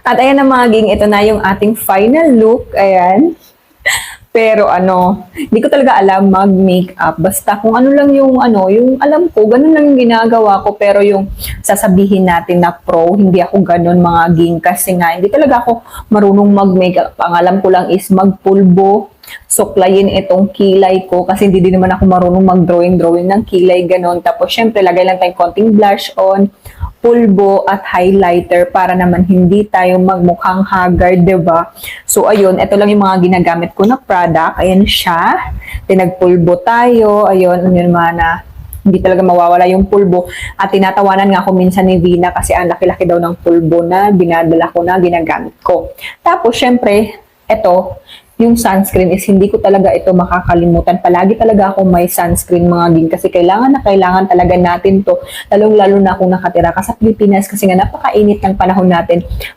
At ayan na mga ging, ito na yung ating final look. Ayan. Pero hindi ko talaga alam mag-makeup. Basta kung ano lang yung yung alam ko, ganun lang yung ginagawa ko. Pero yung sasabihin natin na pro, hindi ako ganun mga ging. Kasi nga, hindi talaga ako marunong mag-makeup. Ang alam ko lang is magpulbo, suklayin itong kilay ko. Kasi hindi din naman ako marunong mag-drawing ng kilay, ganun. Tapos syempre, lagay lang tayong konting blush on, pulbo at highlighter para naman hindi tayo magmukhang haggard, 'di ba? So ayun, ito lang yung mga ginagamit ko na product. Ayan siya. Tinagpulbo tayo. Ayun, yun na hindi talaga mawawala yung pulbo. At tinatawanan nga ako minsan ni Vina kasi ang laki-laki daw ng pulbo na binadala ko na ginagamit ko. Tapos syempre, ito, yung sunscreen is hindi ko talaga ito makakalimutan. Palagi talaga ako may sunscreen mga ging kasi kailangan na kailangan talaga natin to. Lalong-lalo na kung nakatira ka sa Pilipinas kasi nga napakainit ng panahon natin.